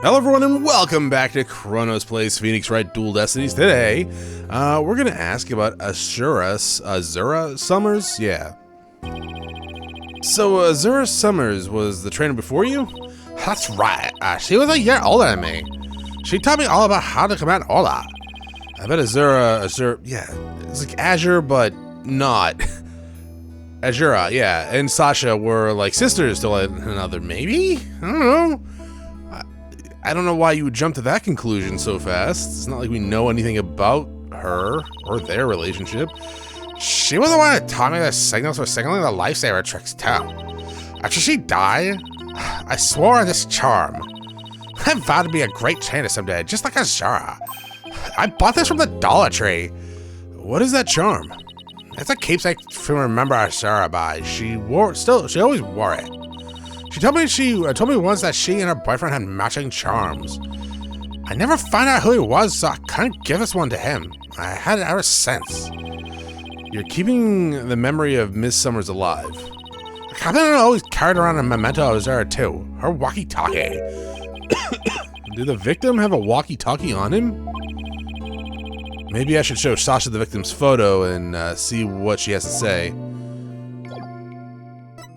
Hello everyone and welcome back to Chronos Plays Phoenix Wright Dual Destinies. Today, we're gonna ask about Azura Summers? Yeah. So, Azura Summers was the trainer before you? That's right. She was a year older than me. She taught me all about how to command Ola. I bet Azura, yeah, it's like Azure, but not. Azura, yeah, and Sasha were like sisters to another, maybe? I don't know. I don't know why you would jump to that conclusion so fast. It's not like we know anything about her or their relationship. She was the one that taught me the signals for signaling the lifesaver tricks too. After she died, I swore on this charm. I vowed to be a great trainer someday, just like Azura. I bought this from the Dollar Tree. What is that charm? It's a keepsake to remember Azura by. She always wore it. She told me once that she and her boyfriend had matching charms. I never found out who he was, so I couldn't give this one to him. I had it ever since. You're keeping the memory of Miss Summers alive. The captain always carried around a memento of Azura too, her walkie-talkie. Did the victim have a walkie-talkie on him? Maybe I should show Sasha the victim's photo and see what she has to say. You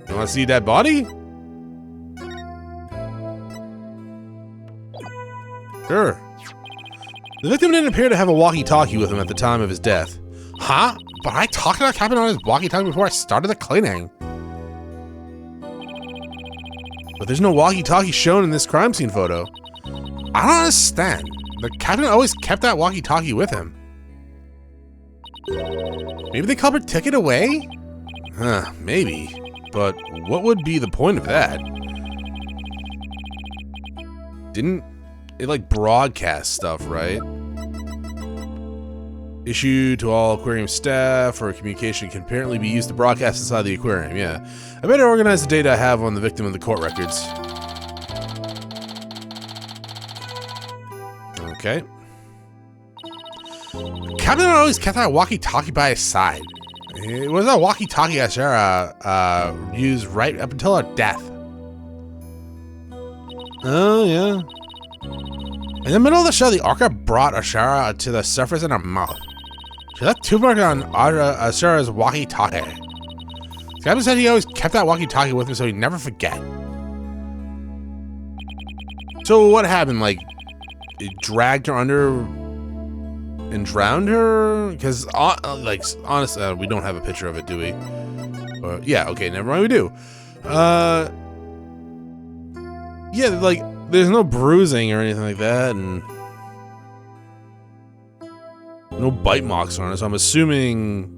want to see that body? Sure. The victim didn't appear to have a walkie-talkie with him at the time of his death. Huh? But I talked to the captain on his walkie-talkie before I started the cleaning. But there's no walkie-talkie shown in this crime scene photo. I don't understand. The captain always kept that walkie-talkie with him. Maybe the culprit took it away? Huh, maybe. But what would be the point of that? Didn't it like broadcast stuff, right? Issue to all aquarium staff or communication can apparently be used to broadcast inside the aquarium, yeah. I better organize the data I have on the victim in the court records. Okay. Captain always kept that walkie-talkie by his side. It was a walkie-talkie Azura used right up until her death. Oh, yeah. In the middle of the show, the Orca brought Azura to the surface in her mouth. She left toothmark on Azura's walkie-talkie. The captain said he always kept that walkie-talkie with him so he'd never forget. So what happened? Like, it dragged her under and drowned her? Because, like, honestly, we don't have a picture of it, do we? Yeah, okay, never mind, we do. Yeah, like, there's no bruising or anything like that, and no bite marks on it, so I'm assuming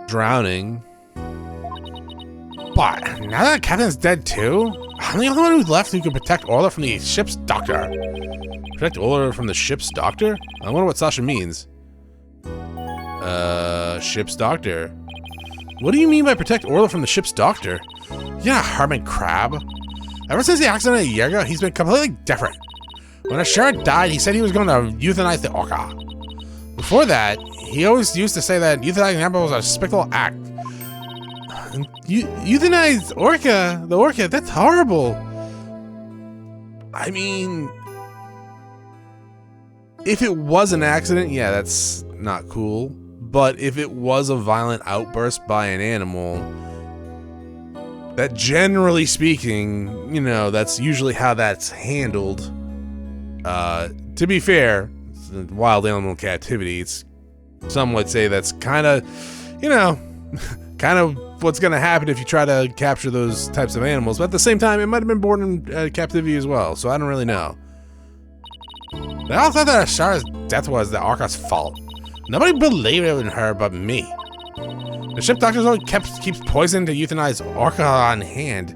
drowning. But now that the captain's dead too, I'm the only one who's left who can protect Orla from the ship's doctor. Protect Orla from the ship's doctor? I wonder what Sasha means. Ship's doctor. What do you mean by protect Orla from the ship's doctor? You're a hermit crab. Ever since the accident a year ago, he's been completely different. When Azura died, he said he was going to euthanize the Orca. Before that, he always used to say that euthanizing animals was a despicable act. Euthanize the Orca, that's horrible. I mean, if it was an accident, yeah, that's not cool. But if it was a violent outburst by an animal, that generally speaking, you know, that's usually how that's handled. To be fair, wild animal captivity, some would say that's kind of, you know, kind of what's going to happen if you try to capture those types of animals. But at the same time, it might have been born in captivity as well, so I don't really know. But I thought that Azura's death was the Orca's fault. Nobody believed it in her but me. The ship doctor always keeps poison to euthanize Orca on hand.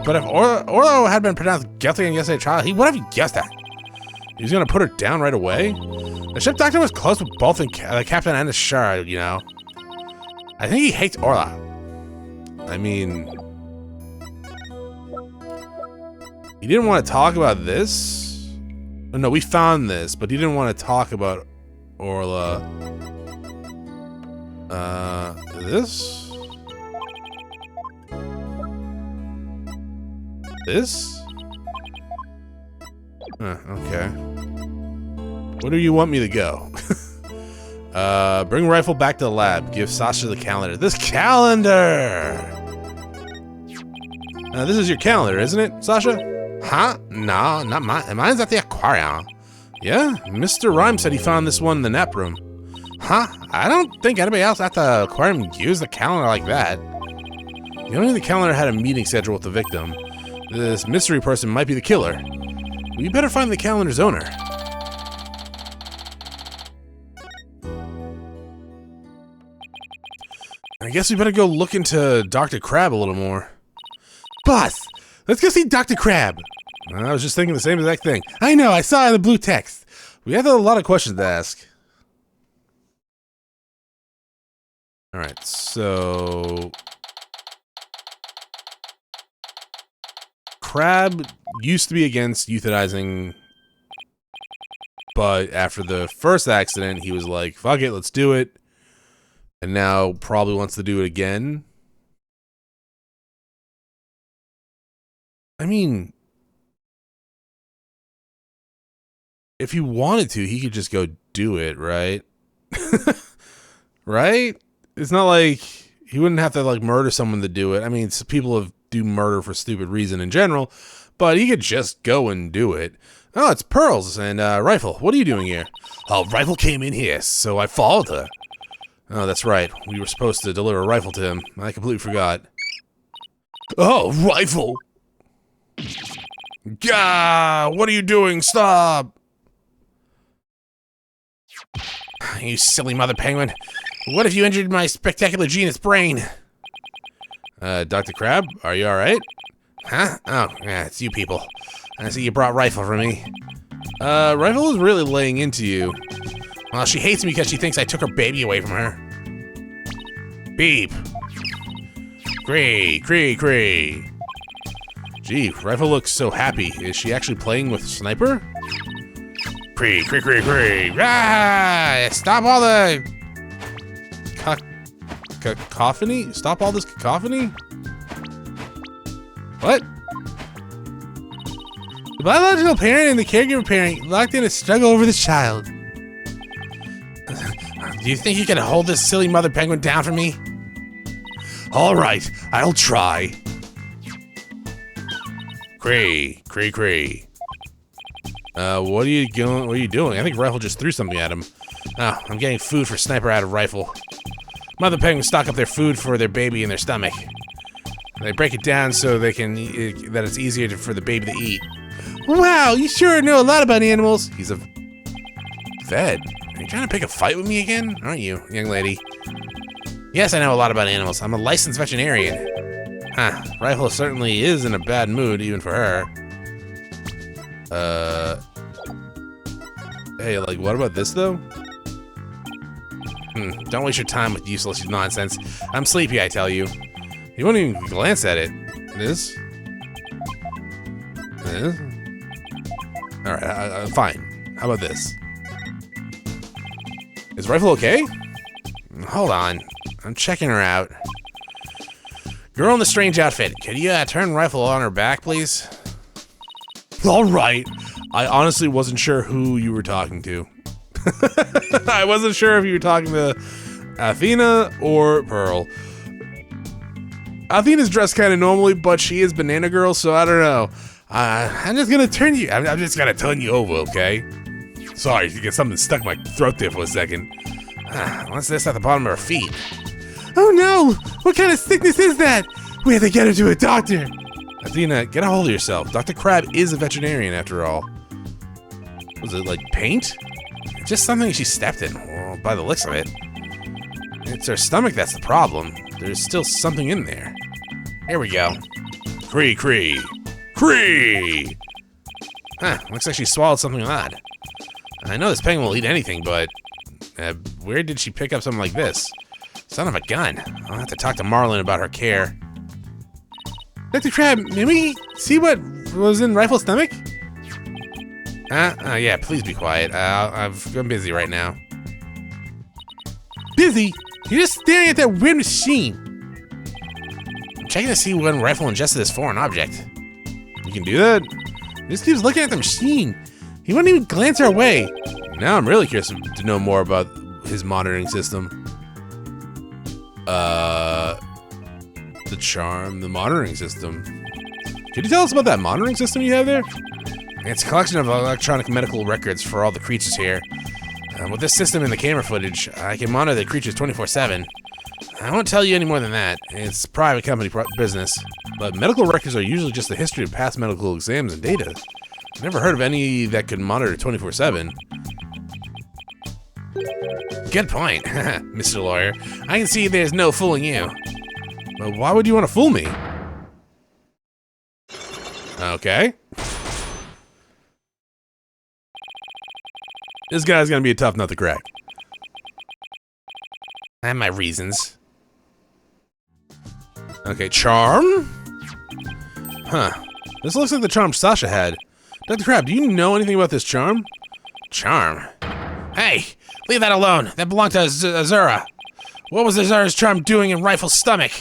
But if Orla had been pronounced guilty in yesterday's trial, he would have guessed that. He was going to put her down right away. The ship doctor was close with both the captain and Azura, you know. I think he hates Orla. I mean, he didn't want to talk about this. Oh, no, we found this, but he didn't want to talk about Orla. This? This? Okay. Where do you want me to go? Bring rifle back to the lab. Give Sasha the calendar. This calendar! This is your calendar, isn't it, Sasha? Huh? No, not mine. Mine's at the aquarium. Yeah? Mr. Rhyme said he found this one in the nap room. Huh? I don't think anybody else at the aquarium used the calendar like that. The only the calendar had a meeting schedule with the victim. This mystery person might be the killer. We better find the calendar's owner. I guess we better go look into Dr. Crab a little more. Boss, let's go see Dr. Crab. I was just thinking the same exact thing. I know, I saw it in the blue text. We have a lot of questions to ask. Alright, so... Crab used to be against euthanizing, but after the first accident, he was like, fuck it, let's do it. And now probably wants to do it again. I mean, if he wanted to, he could just go do it, right? Right? It's not like he wouldn't have to like murder someone to do it. I mean, people do murder for stupid reason in general, but he could just go and do it. Oh, it's Pearls and Rifle. What are you doing here? Oh, Rifle came in here, so I followed her. Oh, that's right. We were supposed to deliver a rifle to him. I completely forgot. Oh, Rifle! Gah! What are you doing? Stop! You silly mother penguin. What if you injured my spectacular genius brain? Dr. Crab, are you alright? Huh? Oh, yeah, it's you people. I see you brought Rifle for me. Rifle is really laying into you. Well, she hates me because she thinks I took her baby away from her. Beep. Cree, cree, cree. Gee, Rifle looks so happy. Is she actually playing with Sniper? Cree, cree, cree, cree. Ah! Stop all the... cacophony? Stop all this cacophony? What? The biological parent and the caregiver parent locked in a struggle over the child. Do you think you can hold this silly mother penguin down for me? Alright, I'll try. Cree, cree, cree. What are you doing? I think Rifle just threw something at him. Oh, I'm getting food for Sniper out of Rifle. Mother penguins stock up their food for their baby in their stomach. They break it down so they can that it's easier for the baby to eat. Wow, you sure know a lot about animals. He's a vet. Are you trying to pick a fight with me again? Aren't you, young lady? Yes, I know a lot about animals. I'm a licensed veterinarian. Huh, Rifle certainly is in a bad mood, even for her. Hey, like, what about this, though? Don't waste your time with useless nonsense. I'm sleepy, I tell you. You won't even glance at it. This? This? Alright, fine. How about this? Is Rifle okay? Hold on. I'm checking her out. Girl in the strange outfit. Could you turn Rifle on her back, please? Alright. I honestly wasn't sure who you were talking to. I wasn't sure if you were talking to Athena or Pearl. Athena's dressed kind of normally, but she is Banana Girl, so I don't know. I'm just gonna turn you. I'm just gonna turn you over, okay? Sorry, you get something stuck in my throat there for a second. What's this at the bottom of her feet? Oh no! What kind of sickness is that? We have to get her to a doctor. Athena, get a hold of yourself. Dr. Crab is a veterinarian, after all. Was it like paint? Just something she stepped in, well, by the looks of it. It's her stomach that's the problem. There's still something in there. Here we go. Cree, cree. Cree! Huh, looks like she swallowed something odd. I know this penguin will eat anything, but... where did she pick up something like this? Son of a gun. I'll have to talk to Marlin about her care. Dr. Crab, may we see what was in Rifle's stomach? Yeah, please be quiet. I'm busy right now. Busy? You're just staring at that weird machine. I'm checking to see when Rifle ingested this foreign object. You can do that? He just keeps looking at the machine. He wouldn't even glance our way. Now I'm really curious to know more about his monitoring system. The charm, the monitoring system. Could you tell us about that monitoring system you have there? It's a collection of electronic medical records for all the creatures here. With this system and the camera footage, I can monitor the creatures 24/7. I won't tell you any more than that. It's private company business. But medical records are usually just a history of past medical exams and data. I've never heard of any that could monitor 24/7. Good point, Mr. Lawyer. I can see there's no fooling you. But why would you want to fool me? Okay. This guy's gonna be a tough nut to crack. I have my reasons. Okay, charm? Huh. This looks like the charm Sasha had. Dr. Crab, do you know anything about this charm? Charm? Hey! Leave that alone! That belonged to Azura! What was Azura's charm doing in Rifle's stomach?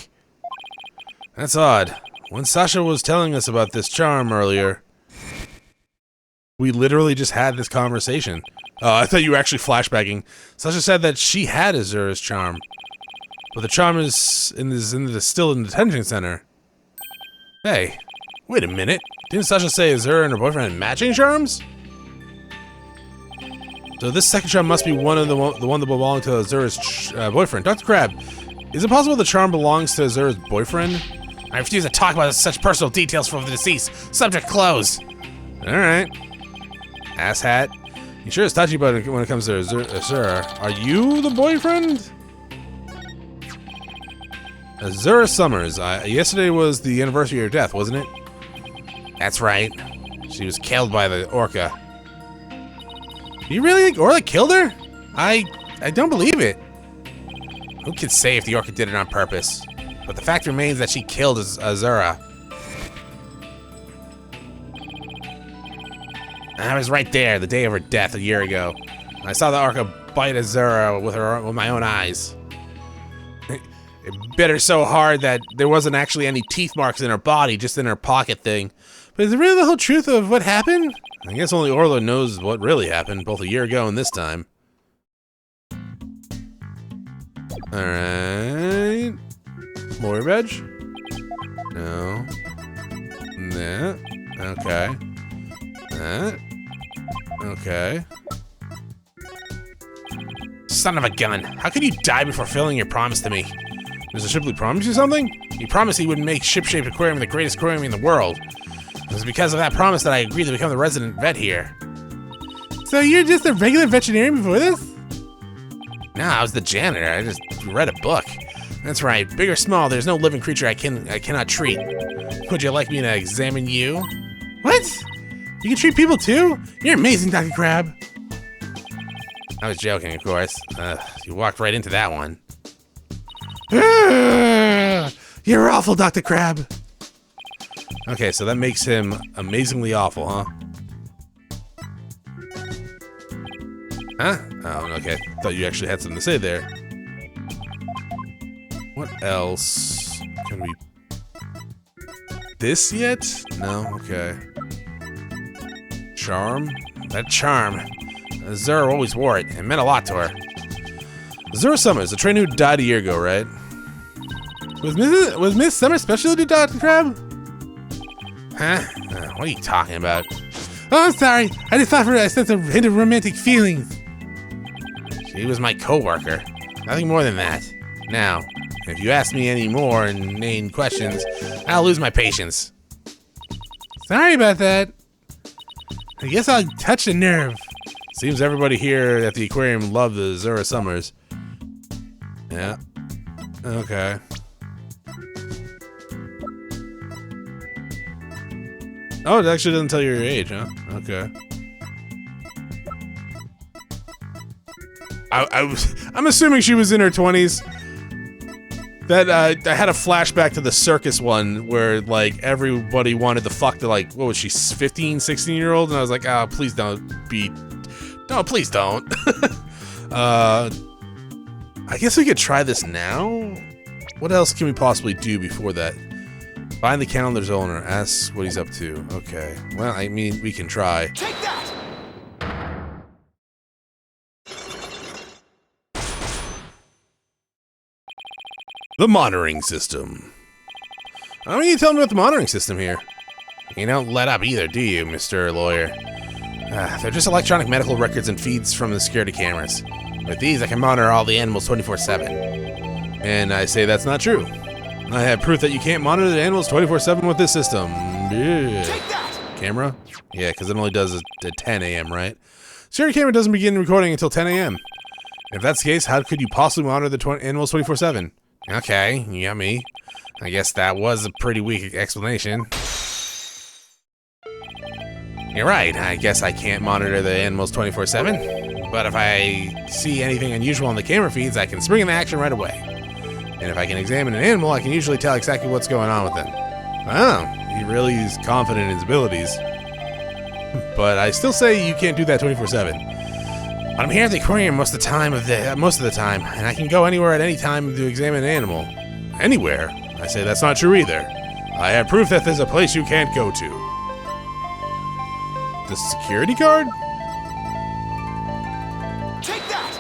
That's odd. When Sasha was telling us about this charm earlier, we literally just had this conversation. I thought you were actually flashbacking. Sasha said that she had Azura's charm, but the charm is still in the detention center. Hey, wait a minute. Didn't Sasha say Azura and her boyfriend had matching charms? So this second charm must be the one that belonged to Azura's boyfriend. Dr. Crab, is it possible the charm belongs to Azura's boyfriend? I refuse to talk about such personal details from the deceased. Subject closed. Alright. Asshat. You sure is touchy about it when it comes to Azura. Are you the boyfriend? Azura Summers. Yesterday was the anniversary of her death, wasn't it? That's right. She was killed by the Orca. Do you really think Orca killed her? I don't believe it. Who can say if the Orca did it on purpose? But the fact remains that she killed Azura. I was right there the day of her death a year ago. I saw the Orca bite Azura with my own eyes. It bit her so hard that there wasn't actually any teeth marks in her body, just in her pocket thing. But is it really the whole truth of what happened? I guess only Orla knows what really happened, both a year ago and this time. Alright. More veg? No. That. Okay. That. Okay. Son of a gun. How could you die before fulfilling your promise to me? Does Shipley promise you something? He promised he would make ship-shaped aquarium the greatest aquarium in the world. It was because of that promise that I agreed to become the resident vet here. So you're just a regular veterinarian before this? No, I was the janitor. I just read a book. That's right. Big or small, there's no living creature I cannot treat. Would you like me to examine you? What? You can treat people too? You're amazing, Dr. Crab. I was joking, of course. You walked right into that one. You're awful, Dr. Crab. Okay, so that makes him amazingly awful, huh? Huh? Oh, okay. Thought you actually had something to say there. What else can we... This yet? No? Okay. Charm? That charm. Azura always wore it. It meant a lot to her. Azura Summers, the trainer who died a year ago, right? Was Miss Summers special to Dr. Crab? Huh? What are you talking about? Oh, I'm sorry. I just thought I sensed a hint of romantic feelings. She was my co-worker. Nothing more than that. Now, if you ask me any more inane questions, I'll lose my patience. Sorry about that. I guess I'll touch a nerve. Seems everybody here at the aquarium loved the Azura Summers. Yeah. Okay. Oh, it actually doesn't tell you your age, huh? Okay. I'm assuming she was in her 20s. That, I had a flashback to the circus one where, like, everybody wanted to fuck the, like, what was she, 15, 16-year-old? And I was like, oh, please don't be... No, please don't. I guess we could try this now? What else can we possibly do before that? Find the calendar's owner. Ask what he's up to. Okay. Well, I mean, we can try. Take that! The monitoring system. I don't need to tell me about the monitoring system here. You don't let up either, do you, Mr. Lawyer? They're just electronic medical records and feeds from the security cameras. With these, I can monitor all the animals 24/7. And I say that's not true. I have proof that you can't monitor the animals 24/7 with this system. Yeah. Take that! Camera? Yeah, because it only does it at 10 a.m., right? Security camera doesn't begin recording until 10 a.m. If that's the case, how could you possibly monitor the animals 24/7? Okay, yummy. I guess that was a pretty weak explanation. You're right, I guess I can't monitor the animals 24/7. But if I see anything unusual on the camera feeds, I can spring into action right away. And if I can examine an animal, I can usually tell exactly what's going on with them. Oh, he really is confident in his abilities. But I still say you can't do that 24/7. But I'm here at the aquarium most of the time, and I can go anywhere at any time to examine an animal. Anywhere? I say that's not true either. I have proof that there's a place you can't go to. The security card? Take that!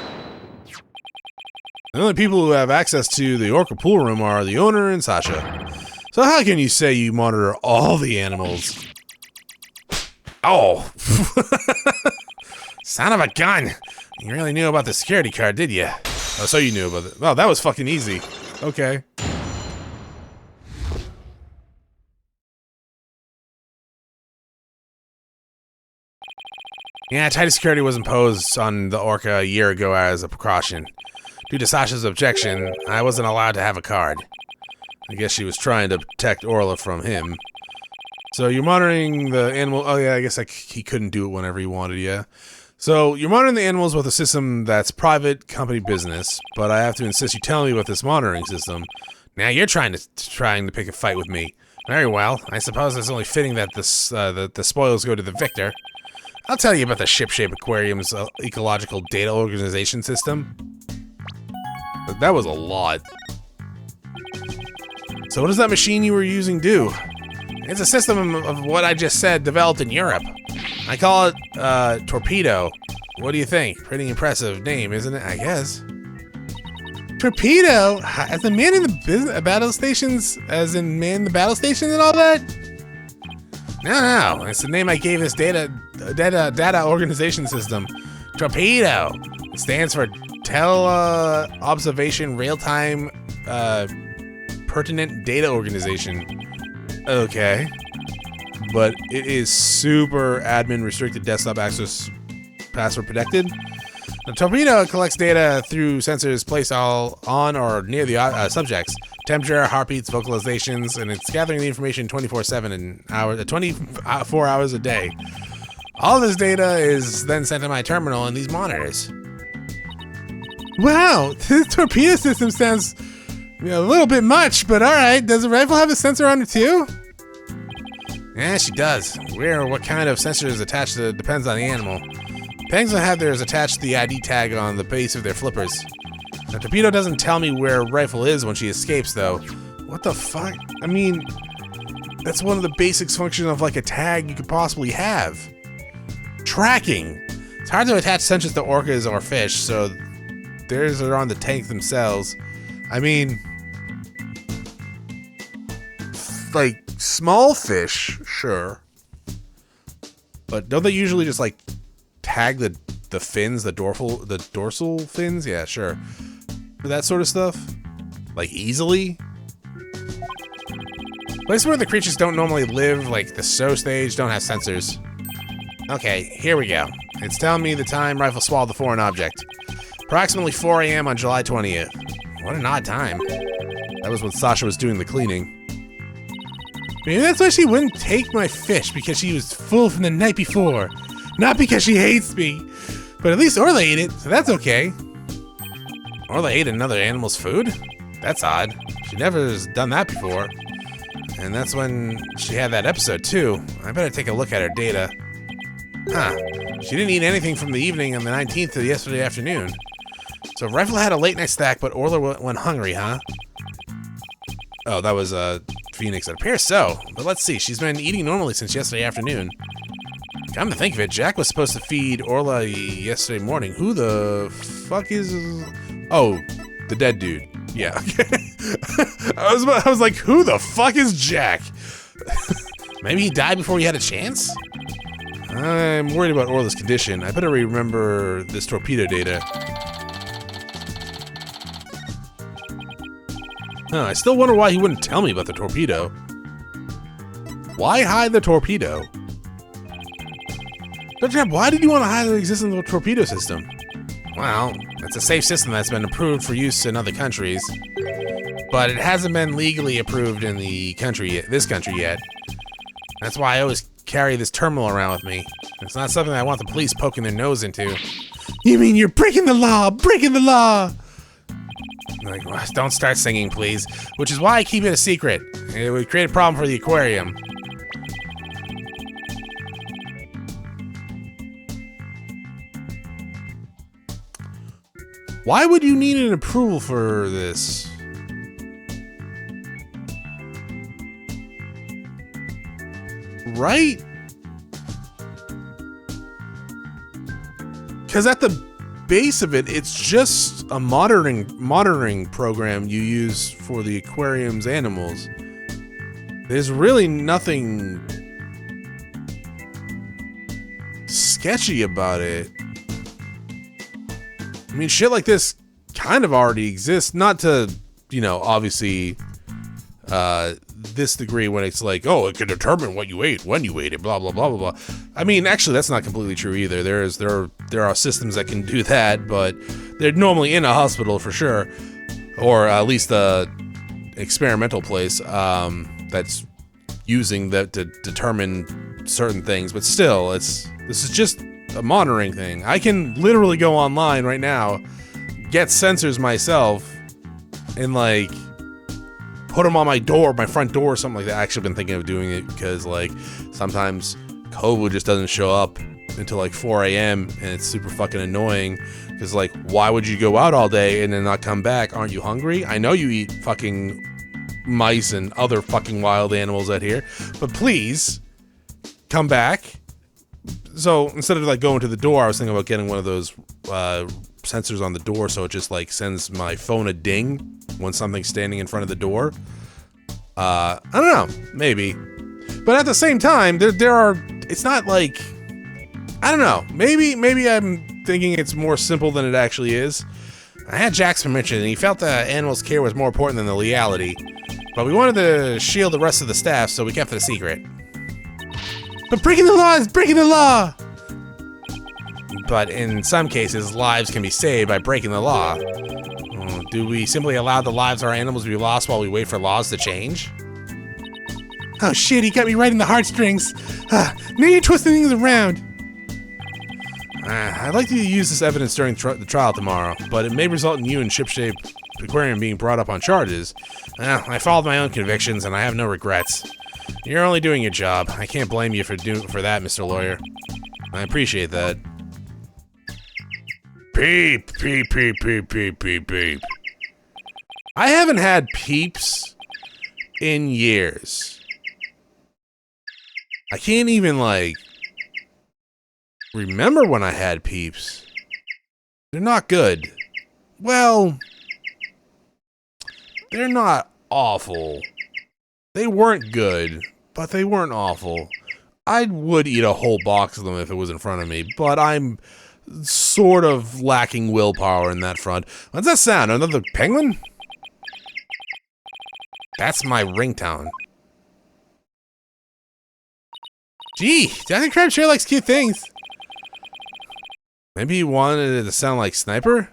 The only people who have access to the Orca pool room are the owner and Sasha. So how can you say you monitor all the animals? Oh! Son of a gun! You really knew about the security card, did you? Oh, so you knew about it. Oh, that was fucking easy. Okay. Yeah, tighter security was imposed on the Orca a year ago as a precaution. Due to Sasha's objection, I wasn't allowed to have a card. I guess she was trying to protect Orla from him. So you're monitoring the animal... Oh yeah, I guess he couldn't do it whenever he wanted, yeah. So you're monitoring the animals with a system that's private company business, but I have to insist you tell me about this monitoring system. Now you're trying to pick a fight with me. Very well. I suppose it's only fitting that the spoils go to the victor. I'll tell you about the Ship-Shape Aquarium's ecological data organization system. But that was a lot. So what does that machine you were using do? It's a system of what I just said developed in Europe. I call it Torpedo. What do you think? Pretty impressive name, isn't it? I guess. Torpedo? As in man in the battle stations? As in man in the battle station and all that? No. It's the name I gave this data organization system. Torpedo. It stands for Observation Real-Time Pertinent Data Organization. Okay. But it is super admin restricted desktop access password protected. The Torpedo collects data through sensors placed all on or near the subjects. Temperature, heartbeats, vocalizations, and it's gathering the information 24/7 and 24 hours a day. All this data is then sent to my terminal and these monitors. Wow, this torpedo system sounds a little bit much, but alright. Does the rifle have a sensor on it too? Yeah, she does. Where or what kind of sensor is attached to it depends on the animal. Penguins will have theirs attached to the ID tag on the base of their flippers. The torpedo doesn't tell me where rifle is when she escapes, though. What the fuck? I mean, that's one of the basic functions of like a tag you could possibly have. Tracking. It's hard to attach sensors to orcas or fish, so theirs are on the tank themselves. I mean, like small fish, sure, but don't they usually just like tag the fins, the dorsal fins? Yeah, sure. For that sort of stuff, like easily. Places where the creatures don't normally live, like the sow stage, don't have sensors. Okay, here we go. It's telling me the time rifle swallowed the foreign object. Approximately 4 a.m. on July 20th. What an odd time. That was when Sasha was doing the cleaning. Maybe that's why she wouldn't take my fish, because she was full from the night before. Not because she hates me. But at least Orla ate it, so that's okay. Orla ate another animal's food? That's odd. She never has done that before. And that's when she had that episode too. I better take a look at her data. Huh. She didn't eat anything from the evening on the 19th to yesterday afternoon. So Rifle had a late night snack, but Orla went hungry, huh? Oh, that was Phoenix. It appears so, but let's see. She's been eating normally since yesterday afternoon. Come to think of it, Jack was supposed to feed Orla yesterday morning. Who the fuck is... Oh, the dead dude. Yeah, okay. I was like, who the fuck is Jack? Maybe he died before he had a chance? I'm worried about Orla's condition. I better remember this torpedo data. I still wonder why he wouldn't tell me about the torpedo. Why hide the torpedo? Dr. Ab, why did you want to hide the existence of the torpedo system? Well, it's a safe system that's been approved for use in other countries, but it hasn't been legally approved in this country yet. That's why I always carry this terminal around with me. It's not something I want the police poking their nose into. You mean you're breaking the law? Breaking the law! Like, well, don't start singing, please. Which is why I keep it a secret. It would create a problem for the aquarium. Why would you need an approval for this? Right? Because at the base of it, it's just a monitoring program you use for the aquarium's animals. There's really nothing sketchy about it. I mean, shit like this kind of already exists. Not to, you know, obviously this degree when it's like, oh, it can determine what you ate, when you ate it, blah, blah, blah, blah, blah. I mean, actually, that's not completely true either. There are systems that can do that, but they're normally in a hospital for sure, or at least a experimental place that's using that to determine certain things. But still, this is just a monitoring thing. I can literally go online right now, get sensors myself, and like put them on my door, my front door, or something like that. I actually been thinking of doing it because like sometimes COVID just doesn't show up until like 4 a.m. and it's super fucking annoying because like, why would you go out all day and then not come back? Aren't you hungry? I know you eat fucking mice and other fucking wild animals out here, but please come back. So instead of like going to the door, I was thinking about getting one of those sensors on the door so it just like sends my phone a ding when something's standing in front of the door. I don't know, maybe. But at the same time, there are, it's not like, I don't know, maybe I'm thinking it's more simple than it actually is. I had Jack's permission and he felt that animals' care was more important than the legality, but we wanted to shield the rest of the staff, so we kept it a secret. But breaking the law is breaking the law! But in some cases, lives can be saved by breaking the law. Do we simply allow the lives of our animals to be lost while we wait for laws to change? Oh shit, he got me right in the heartstrings. Now you're twisting things around. I'd like to use this evidence during the trial tomorrow, but it may result in you and Shipshape Aquarium being brought up on charges. I followed my own convictions and I have no regrets. You're only doing your job. I can't blame you for that, Mr. Lawyer. I appreciate that. Peep, peep, peep, peep, peep, peep, peep. I haven't had peeps in years. I can't even, like, remember when I had peeps. They're not good. Well, they're not awful. They weren't good, but they weren't awful. I would eat a whole box of them if it was in front of me, but I'm sort of lacking willpower in that front. What's that sound? Another penguin? That's my ringtone. Gee, Johnny Crab sure likes cute things. Maybe he wanted it to sound like Sniper?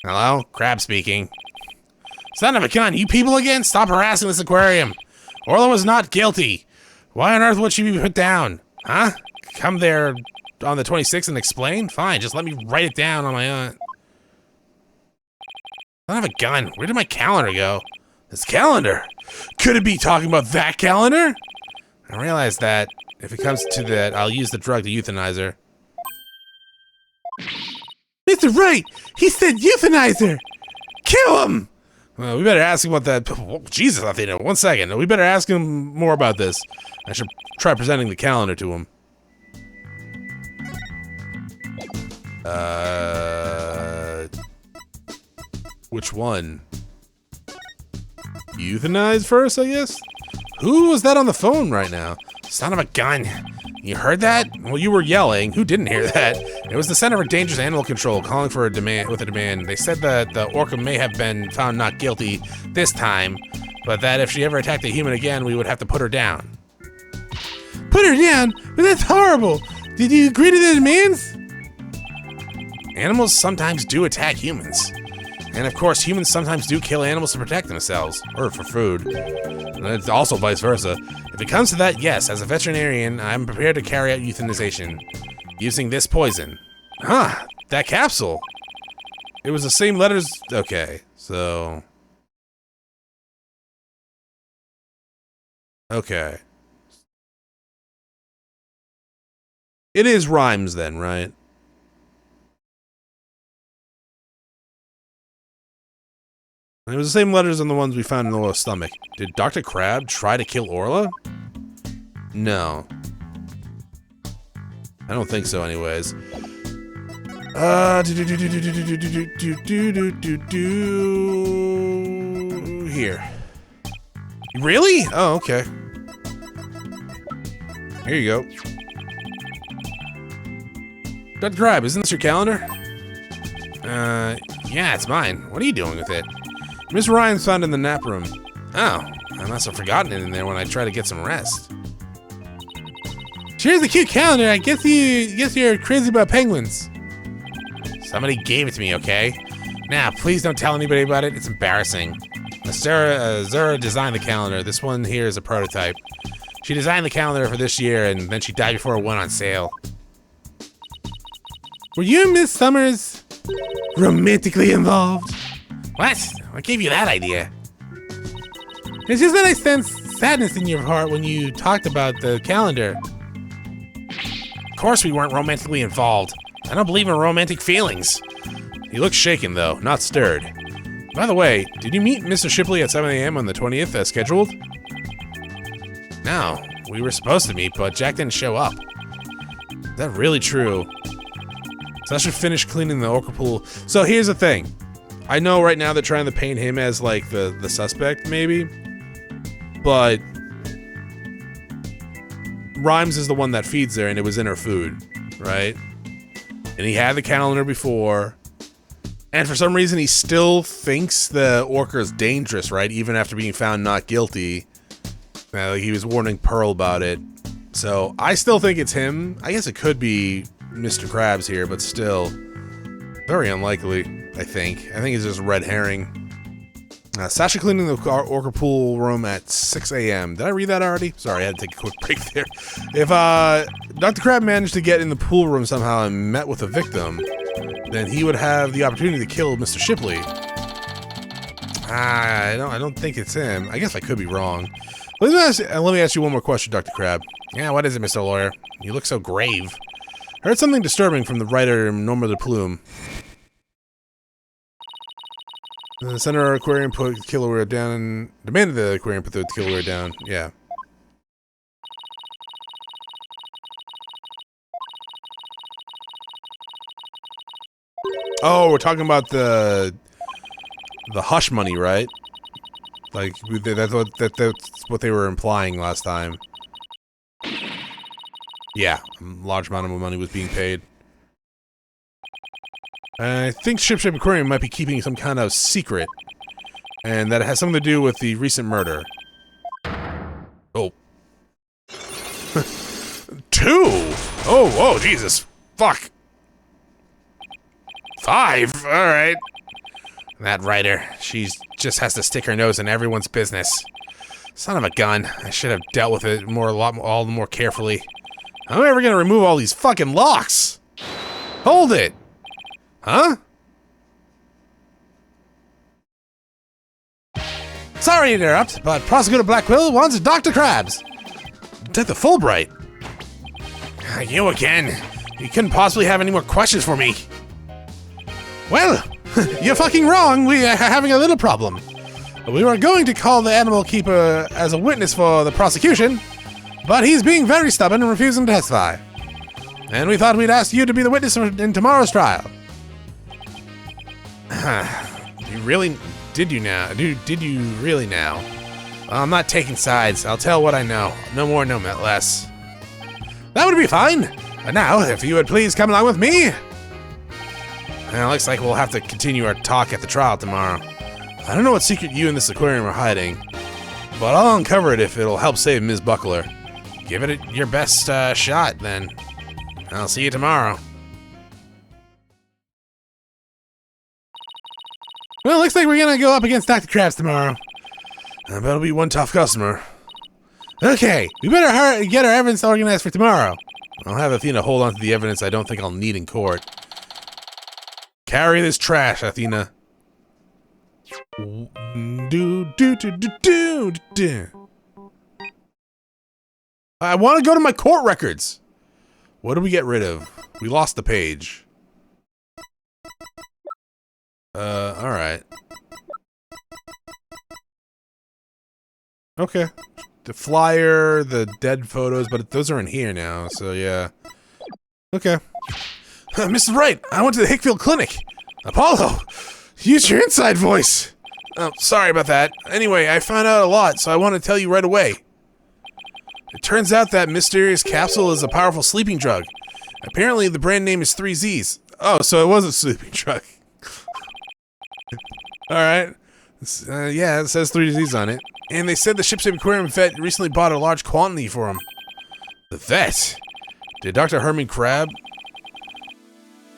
Hello? Crab speaking. Son of a gun, you people again? Stop harassing this aquarium. Orla was not guilty. Why on earth would she be put down? Huh? Come there on the 26th and explain? Fine, just let me write it down on my own. Son of a gun, where did my calendar go? This calendar? Could it be talking about that calendar? I realize that if it comes to that, I'll use the drug to euthanize her. Mr. Wright! He said euthanize her! Kill him! We better ask him about that. Oh, Jesus, Athena, 1 second. We better ask him more about this. I should try presenting the calendar to him. Which one? Euthanize first, I guess? Who was that on the phone right now? Son of a gun. You heard that? Well, you were yelling. Who didn't hear that? It was the Center for Dangerous Animal Control calling for a demand. They said that the orca may have been found not guilty this time, but that if she ever attacked a human again, we would have to put her down. Put her down? But that's horrible. Did you agree to the demands? Animals sometimes do attack humans. And of course, humans sometimes do kill animals to protect themselves, or for food. And it's also vice versa. If it comes to that, yes, as a veterinarian, I'm prepared to carry out euthanization using this poison. Huh, that capsule. It was the same letters. Okay, so. Okay. It is rhymes then, right? It was the same letters on the ones we found in Orla's stomach. Did Dr. Crab try to kill Orla? No. I don't think so anyways. Here. Really? Oh, okay. Here you go. Dr. Crab, isn't this your calendar? Yeah, it's mine. What are you doing with it? Miss Ryan's found in the nap room. Oh, I must have forgotten it in there when I tried to get some rest. Here's the cute calendar. I guess you're crazy about penguins. Somebody gave it to me, okay? Now, please don't tell anybody about it. It's embarrassing. Zura designed the calendar. This one here is a prototype. She designed the calendar for this year, and then she died before it went on sale. Were you and Miss Summers romantically involved? What? What gave you that idea? It's just that I sensed sadness in your heart when you talked about the calendar. Of course we weren't romantically involved. I don't believe in romantic feelings. He looks shaken though, not stirred. By the way, did you meet Mr. Shipley at 7 a.m. on the 20th as scheduled? No, we were supposed to meet, but Jack didn't show up. Is that really true? So I should finish cleaning the orca pool. So here's the thing. I know right now they're trying to paint him as like the suspect, maybe. But Rhymes is the one that feeds her and it was in her food, right? And he had the calendar before. And for some reason he still thinks the orca is dangerous, right? Even after being found not guilty. He was warning Pearl about it. So I still think it's him. I guess it could be Mr. Krabs here, but still very unlikely. I think it's just a red herring. Sasha cleaning the orca pool room at 6 a.m. Did I read that already? Sorry, I had to take a quick break there. If Dr. Crab managed to get in the pool room somehow and met with a victim, then he would have the opportunity to kill Mr. Shipley. I don't think it's him. I guess I could be wrong. Let me ask you one more question, Dr. Crab. Yeah, what is it, Mr. Lawyer? You look so grave. I heard something disturbing from the writer Norma de Plume. The Center Aquarium put the kiloware down and demanded the aquarium put the kiloware down. Yeah. Oh, we're talking about the hush money, right? Like that's what they were implying last time. Yeah, a large amount of money was being paid. I think Ship Aquarium might be keeping some kind of secret, and that it has something to do with the recent murder. Oh. 2? Oh, whoa, Jesus. Fuck. 5? Alright. That writer, she just has to stick her nose in everyone's business. Son of a gun. I should have dealt with it all more carefully. How am I ever gonna remove all these fucking locks? Hold it! Huh? Sorry to interrupt, but Prosecutor Blackwell wants Dr. Krabs. Detective Fulbright. You again. You couldn't possibly have any more questions for me. Well, you're fucking wrong. We are having a little problem. We were going to call the animal keeper as a witness for the prosecution, but he's being very stubborn and refusing to testify. And we thought we'd ask you to be the witness in tomorrow's trial. You really... Did you now? Did you really now? Well, I'm not taking sides. I'll tell what I know. No more, no less. That would be fine. And now, if you would please come along with me. Well, looks like we'll have to continue our talk at the trial tomorrow. I don't know what secret you and this aquarium are hiding, but I'll uncover it if it'll help save Ms. Buckler. Give it your best shot, then. I'll see you tomorrow. Well, looks like we're gonna go up against Dr. Krabs tomorrow. That'll be one tough customer. Okay, we better get our evidence organized for tomorrow. I'll have Athena hold on to the evidence I don't think I'll need in court. Carry this trash, Athena. I want to go to my court records. What do we get rid of? We lost the page. Alright. Okay. The flyer, the dead photos, but those are in here now, so yeah. Okay. Mrs. Wright, I went to the Hickfield Clinic. Apollo, use your inside voice. Oh, sorry about that. Anyway, I found out a lot, so I want to tell you right away. It turns out that mysterious capsule is a powerful sleeping drug. Apparently, the brand name is 3Zs. Oh, so it was a sleeping drug. Alright. Yeah, it says 3Zs on it. And they said the ship's aquarium vet recently bought a large quantity for him. The vet? Did Dr. Herman Crab?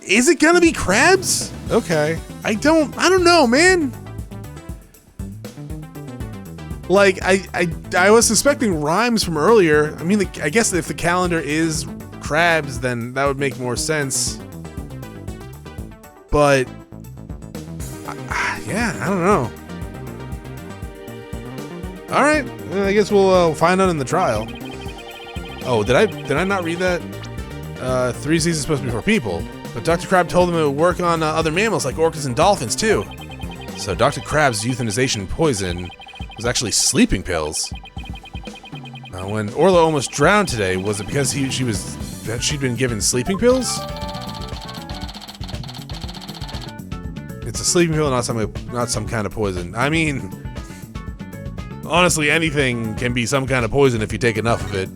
Is it gonna be crabs? Okay. I don't know, man. Like, I was suspecting rhymes from earlier. I mean, I guess if the calendar is crabs, then that would make more sense. But, yeah, I don't know. All right, I guess we'll find out in the trial. Oh, did I not read that? 3Zs is supposed to be for people, but Dr. Crab told them it would work on other mammals like orcas and dolphins too. So Dr. Crab's euthanization poison was actually sleeping pills. When Orla almost drowned today, was it because she'd been given sleeping pills? It's a sleeping pill, not some kind of poison. I mean, honestly, anything can be some kind of poison if you take enough of it.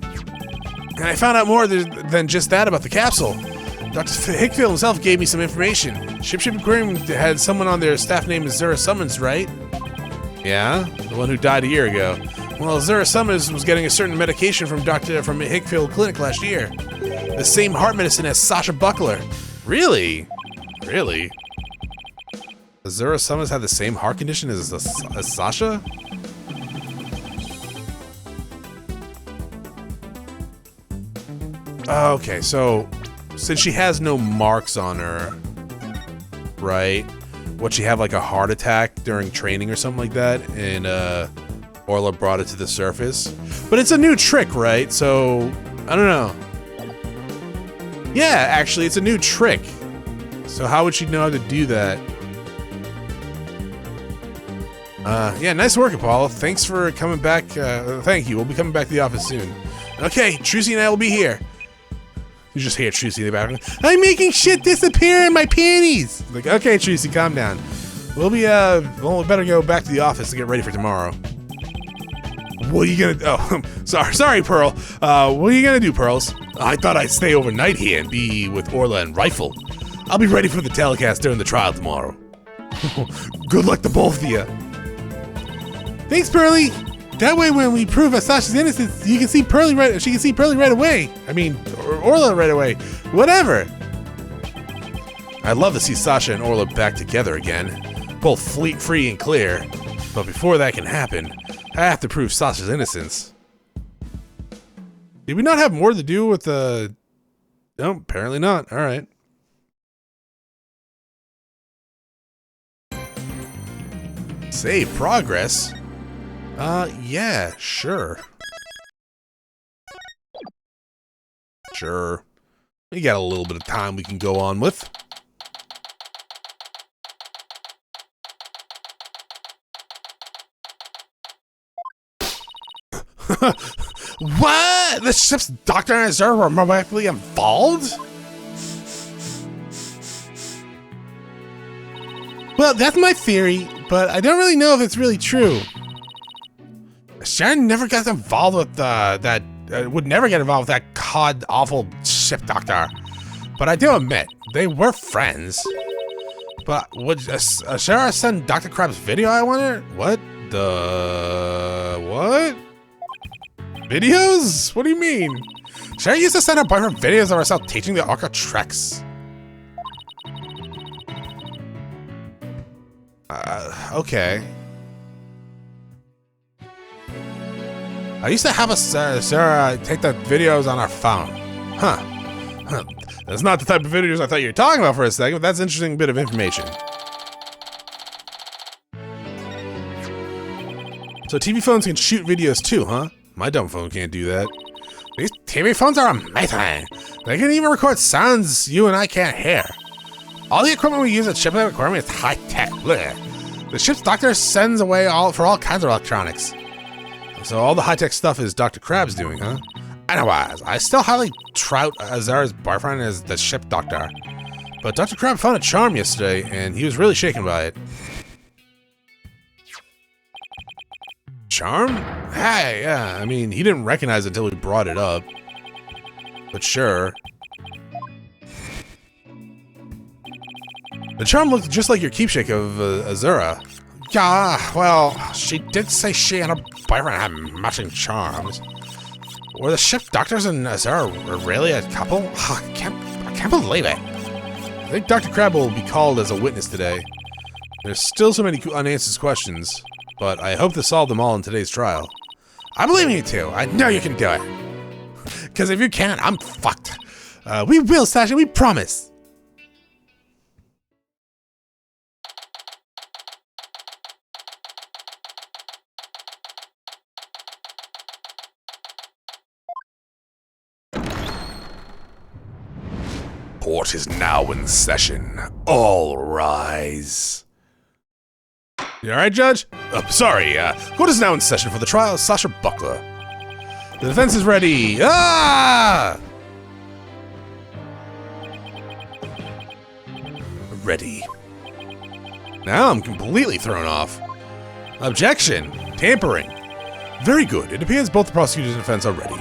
And I found out more than just that about the capsule. Dr. Hickfield himself gave me some information. Ship Aquarium had someone on their staff named Azura Summers, right? Yeah, the one who died a year ago. Well, Azura Summers was getting a certain medication from Hickfield Clinic last year. The same heart medicine as Sasha Buckler. Really? Really? Azura Summers had the same heart condition as Sasha? Okay, so since she has no marks on her, right? Would she have like a heart attack during training or something like that? And Orla brought it to the surface. But it's a new trick, right? So I don't know. Yeah, actually, it's a new trick. So how would she know how to do that? Yeah, nice work, Apollo. Thanks for coming back. Thank you. We'll be coming back to the office soon. Okay, Trucy and I will be here. You just hear Trucy in the background. I'm making shit disappear in my panties. Like, okay, Trucy, calm down. We'll be, well, we better go back to the office to get ready for tomorrow. What are you gonna, oh, sorry, Pearl. What are you gonna do, Pearls? I thought I'd stay overnight here and be with Orla and Rifle. I'll be ready for the telecast during the trial tomorrow. Good luck to both of you. Thanks, Pearly. That way, when we prove Sasha's innocence, you can see Pearly right. She can see Pearly right away. I mean, Orla right away. Whatever. I'd love to see Sasha and Orla back together again, both free and clear. But before that can happen, I have to prove Sasha's innocence. Did we not have more to do with the? No, apparently not. All right. Save progress. Yeah, sure. Sure. We got a little bit of time we can go on with. What? The ship's doctor and Azura were romantically involved? Well, that's my theory, but I don't really know if it's really true. Sharon never got involved with would never get involved with that god-awful ship doctor. But I do admit, they were friends. But would Sarah send Dr. Crab's video, I wonder? What? What? Videos? What do you mean? Sarah used to send her boyfriend videos of herself teaching the Orca tricks. Okay. I used to have Sarah take the videos on her phone. Huh. That's not the type of videos I thought you were talking about for a second, but that's an interesting bit of information. So TV phones can shoot videos too, huh? My dumb phone can't do that. These TV phones are amazing. They can even record sounds you and I can't hear. All the equipment we use at ship aquarium is high-tech. The ship's doctor sends away for all kinds of electronics. So all the high-tech stuff is Dr. Crab's doing, huh? Anyways, I still highly trout Azura's boyfriend as the ship doctor. But Dr. Crab found a charm yesterday, and he was really shaken by it. Charm? Hey, yeah, I mean, he didn't recognize it until we brought it up. But sure. The charm looked just like your keepsake of Azura. Yeah, well, she did say she and her boyfriend had matching charms. Were the ship doctors and Azura really a couple? I can't believe it. I think Dr. Crab will be called as a witness today. There's still so many unanswered questions, but I hope to solve them all in today's trial. I believe in you too. I know you can do it. Because if you can't, I'm fucked. We will, Sasha, we promise. Court is now in session. All rise. You alright, Judge? Sorry, court is now in session for the trial of Sasha Buckler. The defense is ready. Ah! Ready. Now I'm completely thrown off. Objection. Tampering. Very good. It appears both the prosecutor's and defense are ready.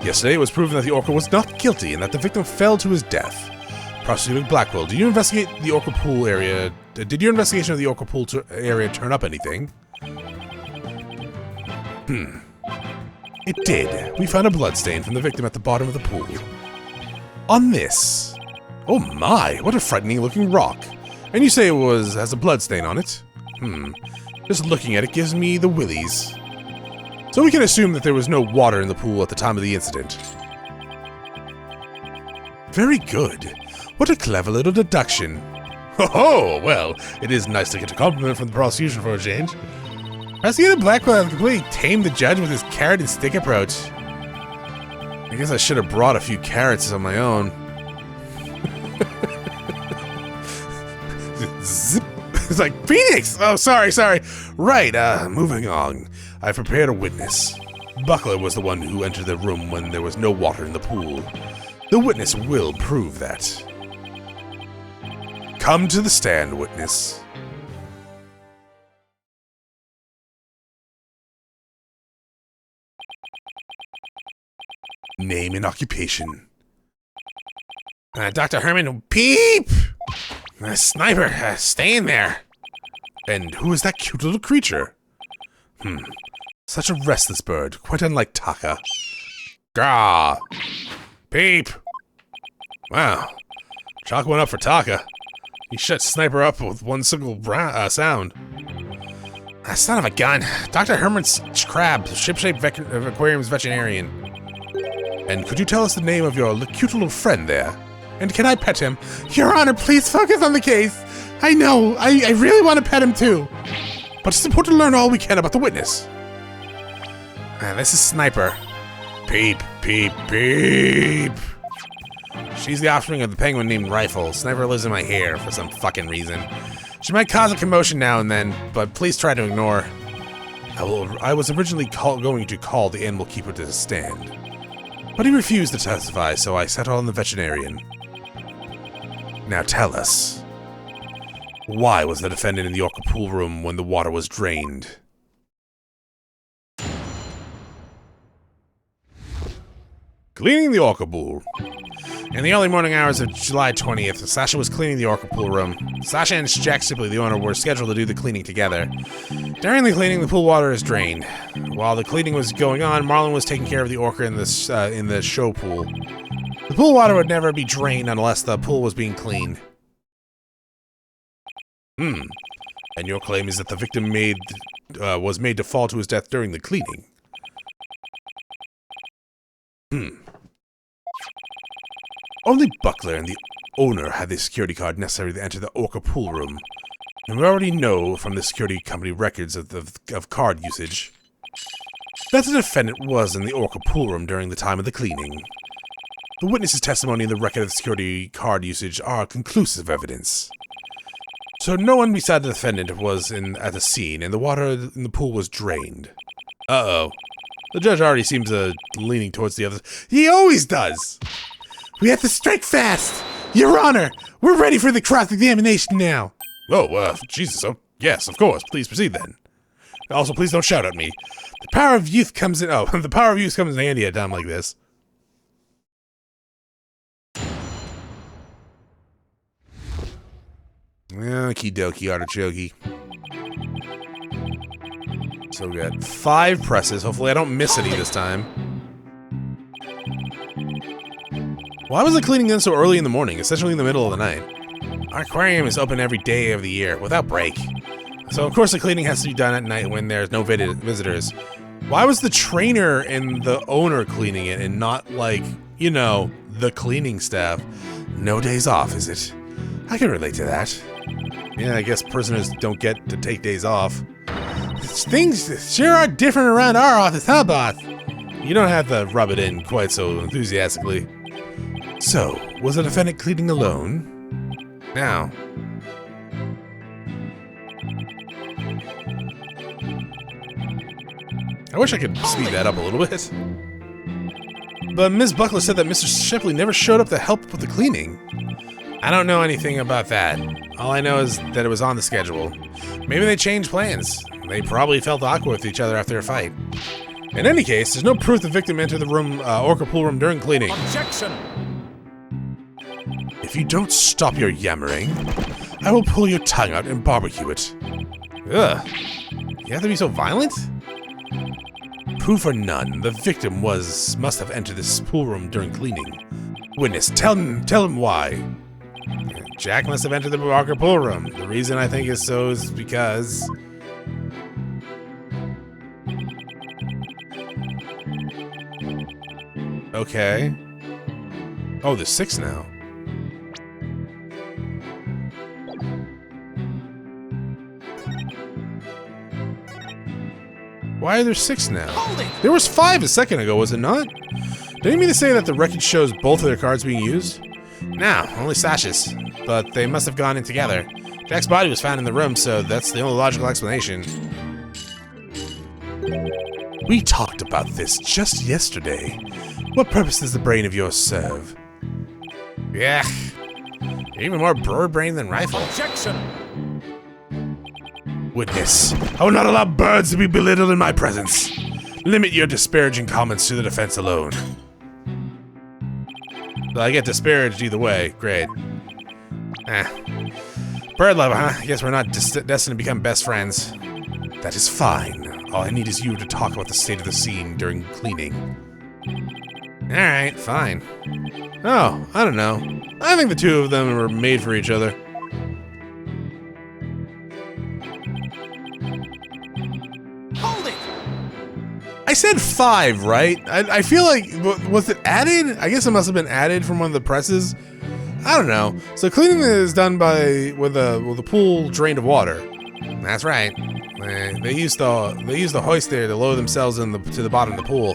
Yesterday it was proven that the Orca was not guilty and that the victim fell to his death. Prosecutor Blackwell, did you investigate the Orca pool area? Did your investigation of the Orca pool area turn up anything? It did. We found a bloodstain from the victim at the bottom of the pool. On this. Oh my, what a frightening looking rock. And you say it has a bloodstain on it? Just looking at it gives me the willies. So we can assume that there was no water in the pool at the time of the incident. Very good. What a clever little deduction. Oh, well, it is nice to get a compliment from the prosecution for a change. Prosecutor Blackwell completely tamed the judge with his carrot and stick approach. I guess I should have brought a few carrots on my own. Zip. It's like, Phoenix! Oh, sorry. Right, moving on. I've prepared a witness. Buckler was the one who entered the room when there was no water in the pool. The witness will prove that. Come to the stand, witness. Name and occupation. Dr. Herman, peep! A sniper, stay in there. And who is that cute little creature? Such a restless bird, quite unlike Taka. Gah! Peep! Wow. Chalk went up for Taka. He shut Sniper up with one single sound. Son of a gun. Dr. Herman's crab, ship-shaped aquarium's veterinarian. And could you tell us the name of your cute little friend there? And can I pet him? Your Honor, please focus on the case. I know, I really want to pet him too. But it's important to learn all we can about the witness. This is Sniper. Peep, peep, peep. She's the offspring of the penguin named Rifle. Sniper lives in my hair for some fucking reason. She might cause a commotion now and then, but please try to ignore. I was originally going to call the animal keeper to the stand, but he refused to testify, so I settled on the veterinarian. Now tell us, why was the defendant in the orca pool room when the water was drained? Cleaning the orca pool. In the early morning hours of July 20th, Sasha was cleaning the orca pool room. Sasha and Jack Sibley, the owner, were scheduled to do the cleaning together. During the cleaning, the pool water is drained. While the cleaning was going on, Marlon was taking care of the orca in the show pool. The pool water would never be drained unless the pool was being cleaned. And your claim is that the victim was made to fall to his death during the cleaning. Only Buckler and the owner had the security card necessary to enter the orca pool room. And we already know from the security company records of card usage that the defendant was in the orca pool room during the time of the cleaning. The witness's testimony and the record of security card usage are conclusive evidence. So no one beside the defendant was at the scene, and the water in the pool was drained. Uh-oh. The judge already seems leaning towards the other. He always does! We have to strike fast! Your Honor, we're ready for the cross-examination now! Oh, Jesus, oh, yes, of course, please proceed then. Also, please don't shout at me. The power of youth comes in, the power of youth comes in handy at a time like this. Okie dokie, artichoke. So we got 5 presses. Hopefully I don't miss any this time. Why was the cleaning done so early in the morning, essentially in the middle of the night? Our aquarium is open every day of the year, without break. So of course the cleaning has to be done at night when there's no visitors. Why was the trainer and the owner cleaning it and not, like, you know, the cleaning staff? No days off, is it? I can relate to that. Yeah, I guess prisoners don't get to take days off. Things sure are different around our office, huh, boss? You don't have to rub it in quite so enthusiastically. So, was the defendant cleaning alone? Now. I wish I could speed that up a little bit. But Ms. Buckler said that Mr. Shipley never showed up to help with the cleaning. I don't know anything about that. All I know is that it was on the schedule. Maybe they changed plans. They probably felt awkward with each other after a fight. In any case, there's no proof the victim entered the room, orca pool room during cleaning. Objection! If you don't stop your yammering, I will pull your tongue out and barbecue it. Ugh. You have to be so violent? Proof or none, the victim must have entered this pool room during cleaning. Witness, tell him why. Jack must have entered the orca pool room. The reason I think is because... Okay. Oh, there's 6 now. Why are there 6 now? There was 5 a second ago, was it not? Didn't you mean to say that the record shows both of their cards being used? No, only Sasha's. But they must have gone in together. Jack's body was found in the room, so that's the only logical explanation. We talked about this just yesterday. What purpose does the brain of yours serve? Yeah, even more bird brain than rifle. Objection! Witness, I will not allow birds to be belittled in my presence. Limit your disparaging comments to the defense alone. I get disparaged either way. Great. Bird lover, huh? I guess we're not destined to become best friends. That is fine. All I need is you to talk about the state of the scene during cleaning. Alright, fine. Oh, I don't know. I think the two of them were made for each other. Hold it! I said 5, right? I feel like, was it added? I guess it must have been added from one of the presses. I don't know. So cleaning is done with the pool drained of water. That's right. They use the hoist there to lower themselves to the bottom of the pool.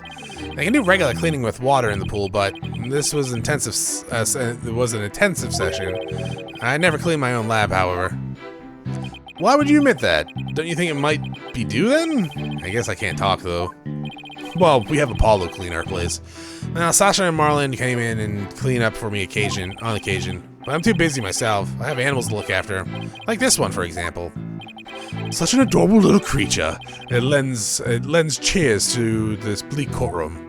They can do regular cleaning with water in the pool, but this was intensive. It was an intensive session. I never cleaned my own lab, however. Why would you admit that? Don't you think it might be due then? I guess I can't talk, though. Well, we have Apollo clean our place. Now, Sasha and Marlon came in and clean up for me on occasion. But I'm too busy myself. I have animals to look after. Like this one, for example. Such an adorable little creature. It lends cheers to this bleak courtroom.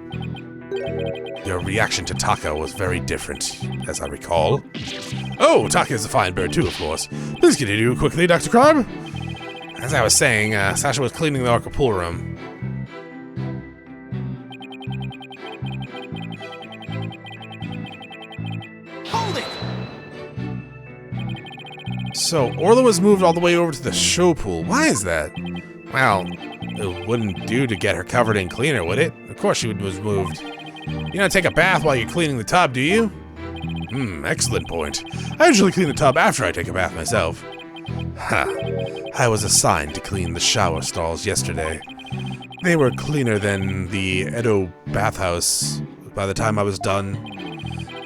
Your reaction to Taka was very different, as I recall. Oh, Taka is a fine bird too, of course. Please continue quickly, Dr. Carb. As I was saying, Sasha was cleaning the Orca pool room. Hold it! So, Orla was moved all the way over to the show pool. Why is that? Well, it wouldn't do to get her covered in cleaner, would it? Of course she was moved. You don't take a bath while you're cleaning the tub, do you? Excellent point. I usually clean the tub after I take a bath myself. I was assigned to clean the shower stalls yesterday. They were cleaner than the Edo bathhouse by the time I was done.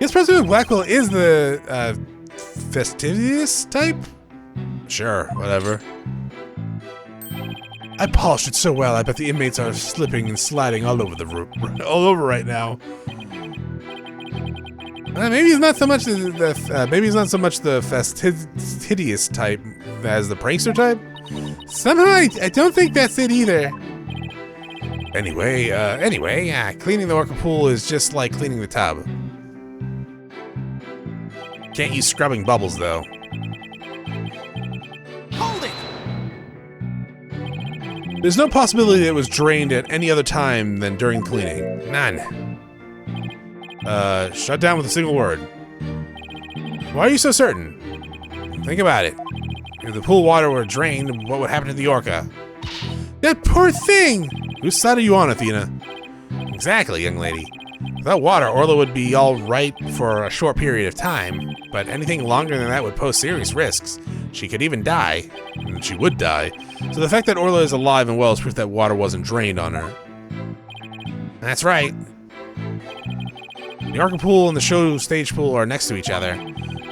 Yes, President Blackwell is the, fastidious type? Sure, whatever. I polished it so well, I bet the inmates are slipping and sliding all over the room, all over right now. Maybe he's not so much the fastidious type as the prankster type. Somehow I don't think that's it either. Anyway, cleaning the orca pool is just like cleaning the tub. Can't use scrubbing bubbles though. Hold it! There's no possibility it was drained at any other time than during cleaning. None. Shut down with a single word. Why are you so certain? Think about it. If the pool water were drained, what would happen to the orca? That poor thing! Whose side are you on, Athena? Exactly, young lady. Without water, Orla would be all right for a short period of time, but anything longer than that would pose serious risks. She could even die, and she would die. So the fact that Orla is alive and well is proof that water wasn't drained on her. That's right. The orca pool and the show stage pool are next to each other.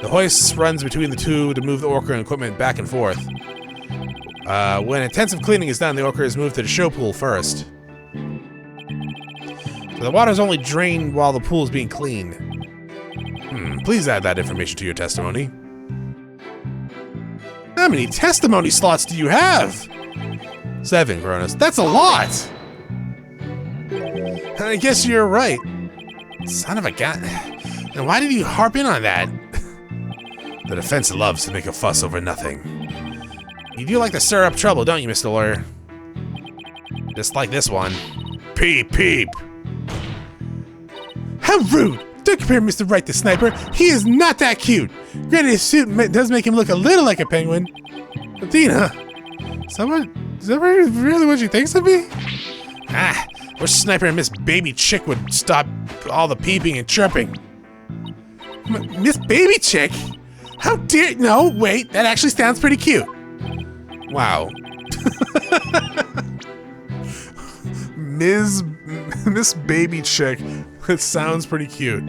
The hoist runs between the two to move the orca and equipment back and forth. When intensive cleaning is done, the orca is moved to the show pool first. So the water is only drained while the pool is being cleaned. Please add that information to your testimony. How many testimony slots do you have? 7, Chronos. That's a lot! I guess you're right. Son of a gun. Then why did you harp in on that? The defense loves to make a fuss over nothing. You do like to stir up trouble, don't you, Mr. Lawyer? Just like this one. Peep, peep. How rude! Don't compare Mr. Wright to Sniper. He is not that cute. Granted, his suit does make him look a little like a penguin. Athena, is that really what she thinks of me? I wish Sniper and Miss Baby Chick would stop all the peeping and chirping. Miss Baby Chick? How dare— no, wait, that actually sounds pretty cute. Wow. Miss Baby Chick. It sounds pretty cute.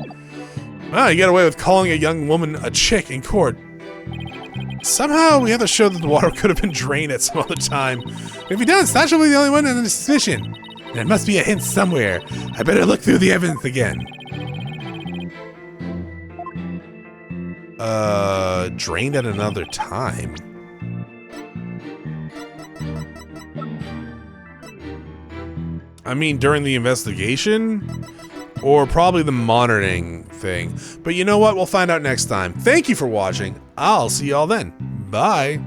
Wow, you got away with calling a young woman a chick in court. Somehow we have to show that the water could have been drained at some other time. If he does, Sasha will be the only one under suspicion. There must be a hint somewhere. I better look through the evidence again. Drained at another time. I mean, during the investigation? Or probably the monitoring thing. But you know what? We'll find out next time. Thank you for watching. I'll see y'all then. Bye.